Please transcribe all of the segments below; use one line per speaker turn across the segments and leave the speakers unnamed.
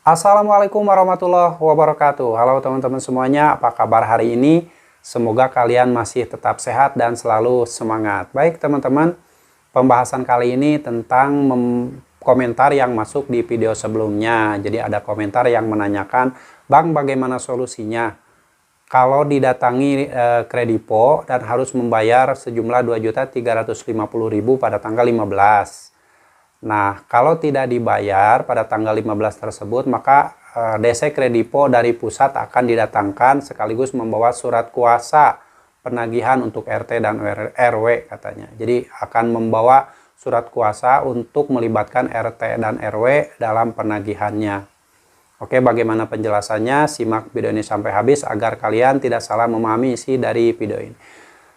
Assalamualaikum warahmatullahi wabarakatuh. Halo teman-teman semuanya, apa kabar hari ini? Semoga kalian masih tetap sehat dan selalu semangat. Baik teman-teman, pembahasan kali ini tentang komentar yang masuk di video sebelumnya. Jadi ada komentar yang menanyakan, Bang bagaimana solusinya? Kalau didatangi kredipo dan harus membayar sejumlah 2.350.000 pada tanggal 15. Nah, kalau tidak dibayar pada tanggal 15 tersebut, maka DC Kredipo dari pusat akan didatangkan sekaligus membawa surat kuasa penagihan untuk RT dan RW katanya. Jadi akan membawa surat kuasa untuk melibatkan RT dan RW dalam penagihannya. Oke, bagaimana penjelasannya? Simak video ini sampai habis agar kalian tidak salah memahami isi dari video ini.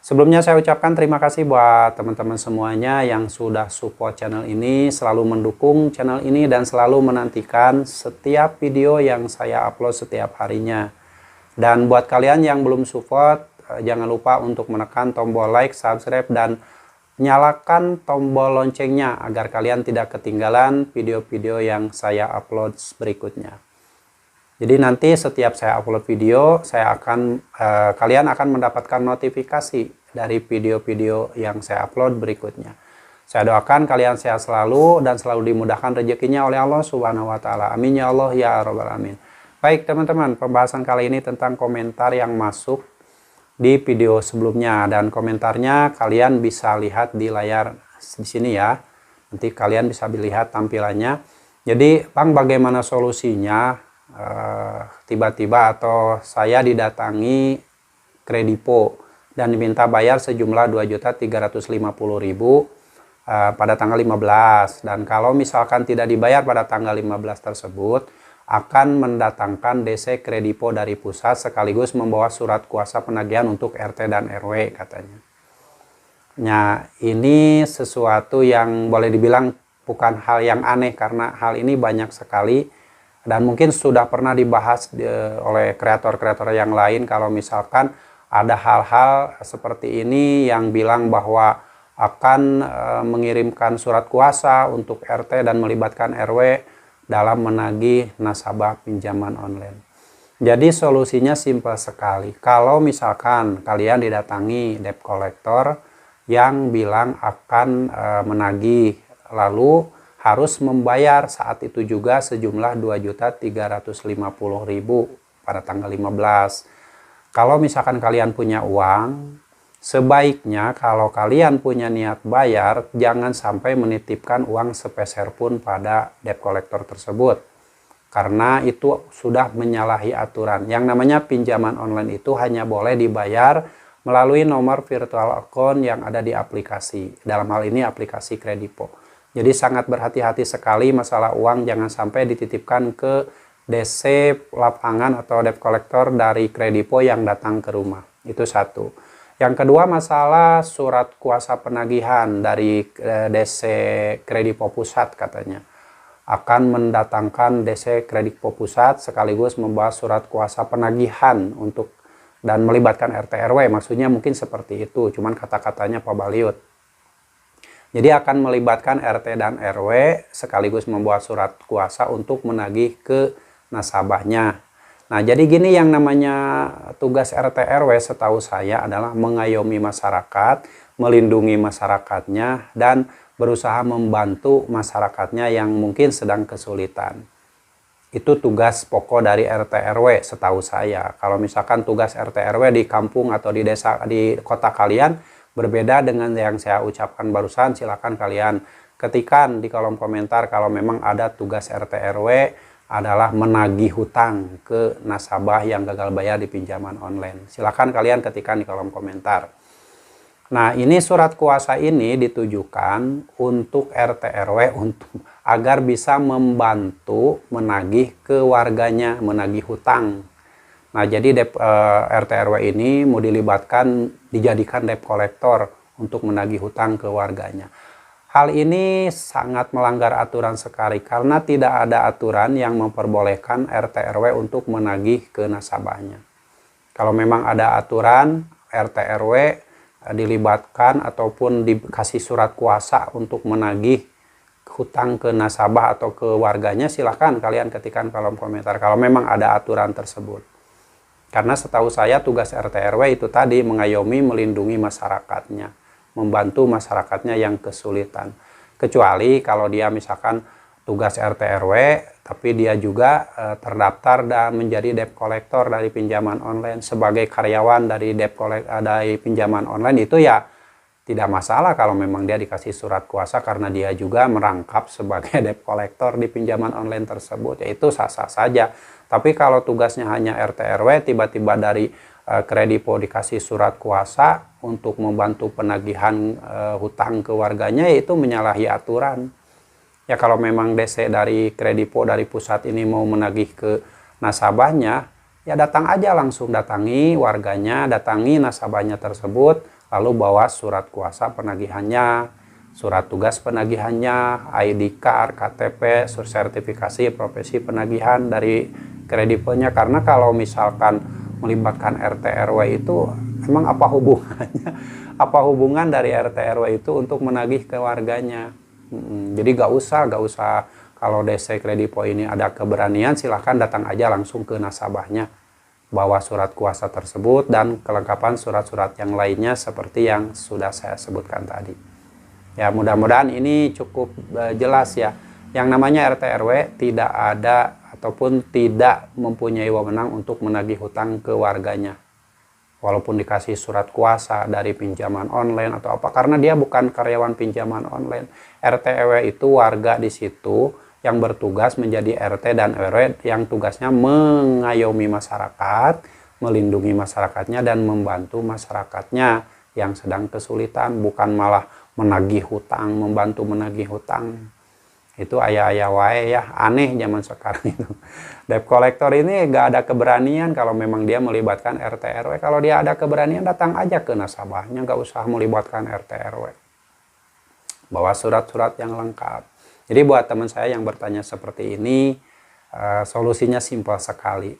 Sebelumnya saya ucapkan terima kasih buat teman-teman semuanya yang sudah support channel ini, selalu mendukung channel ini dan selalu menantikan setiap video yang saya upload setiap harinya. Dan buat kalian yang belum support, jangan lupa untuk menekan tombol like, subscribe, dan nyalakan tombol loncengnya agar kalian tidak ketinggalan video-video yang saya upload berikutnya. Jadi nanti setiap saya upload video, kalian akan mendapatkan notifikasi dari video-video yang saya upload berikutnya. Saya doakan kalian sehat selalu dan selalu dimudahkan rezekinya oleh Allah Subhanahu wa taala. Amin ya Allah ya rabbal alamin. Baik teman-teman, pembahasan kali ini tentang komentar yang masuk di video sebelumnya, dan komentarnya kalian bisa lihat di layar di sini ya. Nanti kalian bisa lihat tampilannya. Jadi, Bang bagaimana solusinya? Tiba-tiba atau saya didatangi kredipo dan diminta bayar sejumlah 2.350.000 pada tanggal 15, dan kalau misalkan tidak dibayar pada tanggal 15 tersebut akan mendatangkan DC kredipo dari pusat sekaligus membawa surat kuasa penagihan untuk RT dan RW katanya. Nah, ini sesuatu yang boleh dibilang bukan hal yang aneh karena hal ini banyak sekali dan mungkin sudah pernah dibahas oleh kreator-kreator yang lain. Kalau misalkan ada hal-hal seperti ini yang bilang bahwa akan mengirimkan surat kuasa untuk RT dan melibatkan RW dalam menagih nasabah pinjaman online. Jadi solusinya simpel sekali. Kalau misalkan kalian didatangi debt collector yang bilang akan menagih, lalu harus membayar saat itu juga sejumlah 2.350.000 pada tanggal 15. Kalau misalkan kalian punya uang, sebaiknya kalau kalian punya niat bayar, jangan sampai menitipkan uang sepeser pun pada debt collector tersebut. Karena itu sudah menyalahi aturan. Yang namanya pinjaman online itu hanya boleh dibayar melalui nomor virtual account yang ada di aplikasi. Dalam hal ini aplikasi Kredipo. Jadi sangat berhati-hati sekali masalah uang, jangan sampai dititipkan ke DC lapangan atau debt collector dari Kredipo yang datang ke rumah. Itu satu. Yang kedua, masalah surat kuasa penagihan dari DC Kredipo pusat katanya. Akan mendatangkan DC Kredipo pusat sekaligus membawa surat kuasa penagihan untuk dan melibatkan RT RW. Maksudnya mungkin seperti itu, cuman kata-katanya Pak Baliut. Jadi akan melibatkan RT dan RW sekaligus membuat surat kuasa untuk menagih ke nasabahnya. Nah, jadi gini, yang namanya tugas RT RW setahu saya adalah mengayomi masyarakat, melindungi masyarakatnya, dan berusaha membantu masyarakatnya yang mungkin sedang kesulitan. Itu tugas pokok dari RT RW setahu saya. Kalau misalkan tugas RT RW di kampung atau di desa, di kota kalian berbeda dengan yang saya ucapkan barusan, silakan kalian ketikkan di kolom komentar kalau memang ada tugas RT RW adalah menagih hutang ke nasabah yang gagal bayar di pinjaman online. Silakan kalian ketikkan di kolom komentar. Nah, ini surat kuasa ini ditujukan untuk RT RW agar bisa membantu menagih ke warganya, menagih hutang. Nah, jadi RT RW ini mau dijadikan debt collector untuk menagih hutang ke warganya. Hal ini sangat melanggar aturan sekali karena tidak ada aturan yang memperbolehkan RT RW untuk menagih ke nasabahnya. Kalau memang ada aturan, RT RW dilibatkan ataupun dikasih surat kuasa untuk menagih hutang ke nasabah atau ke warganya, silahkan kalian ketikkan kolom komentar kalau memang ada aturan tersebut. Karena setahu saya tugas RT RW itu tadi mengayomi, melindungi masyarakatnya, membantu masyarakatnya yang kesulitan. Kecuali kalau dia misalkan tugas RT RW tapi dia juga terdaftar dan menjadi debt collector dari pinjaman online sebagai karyawan dari dari pinjaman online, itu ya tidak masalah kalau memang dia dikasih surat kuasa karena dia juga merangkap sebagai debt collector di pinjaman online tersebut, yaitu sah-sah saja. Tapi kalau tugasnya hanya RT RW, tiba-tiba dari Kredipo dikasih surat kuasa untuk membantu penagihan hutang ke warganya, yaitu menyalahi aturan. Ya kalau memang DC dari Kredipo dari pusat ini mau menagih ke nasabahnya, ya datang aja, langsung datangi warganya, datangi nasabahnya tersebut, lalu bawa surat kuasa penagihannya, surat tugas penagihannya, ID card, KTP, sertifikasi profesi penagihan dari Krediponya. Karena kalau misalkan melibatkan RT RW itu, emang apa hubungannya? Apa hubungan dari RT RW itu untuk menagih ke warganya? Jadi gak usah kalau DC Kredipo ini ada keberanian, silahkan datang aja langsung ke nasabahnya, bawa surat kuasa tersebut dan kelengkapan surat-surat yang lainnya seperti yang sudah saya sebutkan tadi. Ya mudah-mudahan ini cukup jelas ya. Yang namanya RT RW tidak ada ataupun tidak mempunyai wewenang untuk menagih hutang ke warganya. Walaupun dikasih surat kuasa dari pinjaman online atau apa, karena dia bukan karyawan pinjaman online. RT RW itu warga di situ yang bertugas menjadi RT dan RW yang tugasnya mengayomi masyarakat, melindungi masyarakatnya dan membantu masyarakatnya yang sedang kesulitan, bukan malah menagih hutang, membantu menagih hutang. Itu ayah-ayah wae ya, aneh zaman sekarang itu. Debt collector ini gak ada keberanian kalau memang dia melibatkan RT RW. Kalau dia ada keberanian, datang aja ke nasabahnya, gak usah melibatkan RT RW. Bawa surat-surat yang lengkap. Jadi buat teman saya yang bertanya seperti ini, solusinya simpel sekali.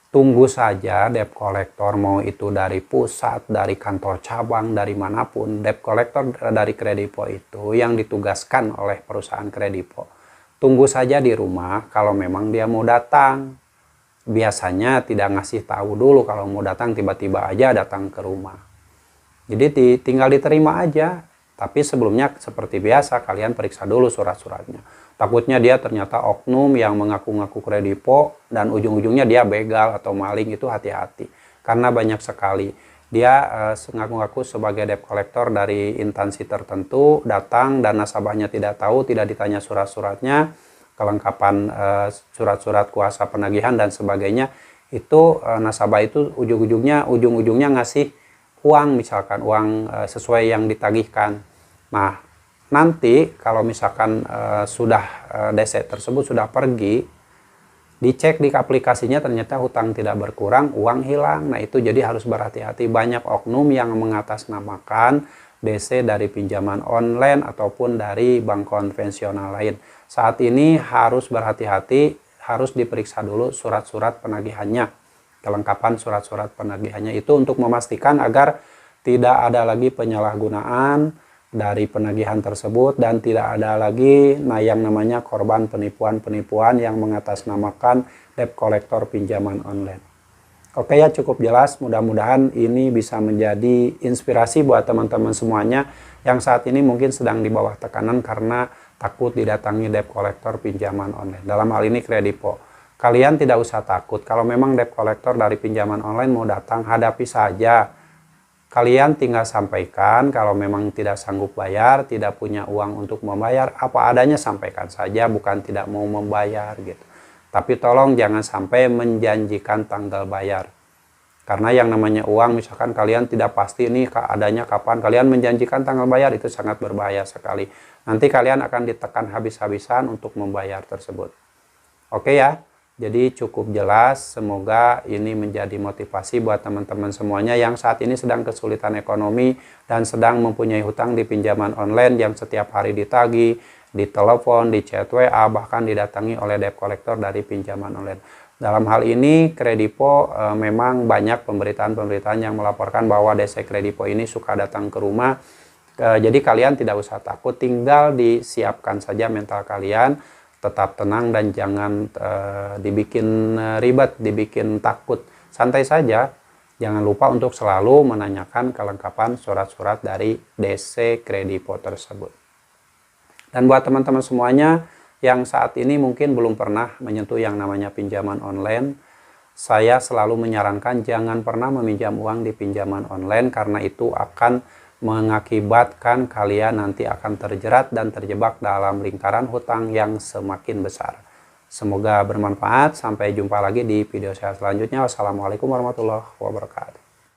Tunggu saja debt collector, mau itu dari pusat, dari kantor cabang, dari manapun. Debt collector dari Kredipo itu yang ditugaskan oleh perusahaan Kredipo. Tunggu saja di rumah kalau memang dia mau datang. Biasanya tidak ngasih tahu dulu kalau mau datang, tiba-tiba aja datang ke rumah. Jadi tinggal diterima aja. Tapi sebelumnya seperti biasa kalian periksa dulu surat-suratnya. Takutnya dia ternyata oknum yang mengaku-ngaku Kredipo dan ujung-ujungnya dia begal atau maling, itu hati-hati. Karena banyak sekali dia ngaku-ngaku sebagai debt collector dari instansi tertentu, datang dan nasabahnya tidak tahu, tidak ditanya surat-suratnya, kelengkapan surat-surat kuasa penagihan dan sebagainya. Itu nasabah itu ujung-ujungnya ngasih uang, misalkan uang sesuai yang ditagihkan. Nah, nanti kalau misalkan sudah DC tersebut sudah pergi, dicek di aplikasinya ternyata hutang tidak berkurang, uang hilang. Nah, itu jadi harus berhati-hati. Banyak oknum yang mengatasnamakan DC dari pinjaman online ataupun dari bank konvensional lain. Saat ini harus berhati-hati, harus diperiksa dulu surat-surat penagihannya. Kelengkapan surat-surat penagihannya itu untuk memastikan agar tidak ada lagi penyalahgunaan dari penagihan tersebut dan tidak ada lagi yang namanya korban penipuan-penipuan yang mengatasnamakan debt collector pinjaman online. Oke ya, cukup jelas. Mudah-mudahan ini bisa menjadi inspirasi buat teman-teman semuanya yang saat ini mungkin sedang di bawah tekanan karena takut didatangi debt collector pinjaman online. Dalam hal ini Kredipo. Kalian tidak usah takut. Kalau memang debt collector dari pinjaman online mau datang, hadapi saja. Kalian tinggal sampaikan kalau memang tidak sanggup bayar, tidak punya uang untuk membayar, apa adanya sampaikan saja, bukan tidak mau membayar gitu. Tapi tolong jangan sampai menjanjikan tanggal bayar. Karena yang namanya uang, misalkan kalian tidak pasti ini adanya kapan, kalian menjanjikan tanggal bayar, itu sangat berbahaya sekali. Nanti kalian akan ditekan habis-habisan untuk membayar tersebut. Oke ya. Jadi cukup jelas, semoga ini menjadi motivasi buat teman-teman semuanya yang saat ini sedang kesulitan ekonomi dan sedang mempunyai hutang di pinjaman online yang setiap hari ditagih, ditelepon, di chat WA, bahkan didatangi oleh debt collector dari pinjaman online. Dalam hal ini Kredipo memang banyak pemberitaan-pemberitaan yang melaporkan bahwa DC Kredipo ini suka datang ke rumah Jadi kalian tidak usah takut, tinggal disiapkan saja mental kalian, tetap tenang dan jangan dibikin ribet, dibikin takut. Santai saja, jangan lupa untuk selalu menanyakan kelengkapan surat-surat dari DC Kredipo tersebut. Dan buat teman-teman semuanya yang saat ini mungkin belum pernah menyentuh yang namanya pinjaman online, saya selalu menyarankan jangan pernah meminjam uang di pinjaman online, karena itu akan mengakibatkan kalian nanti akan terjerat dan terjebak dalam lingkaran hutang yang semakin besar. Semoga bermanfaat. Sampai jumpa lagi di video saya selanjutnya. Wassalamualaikum warahmatullahi wabarakatuh.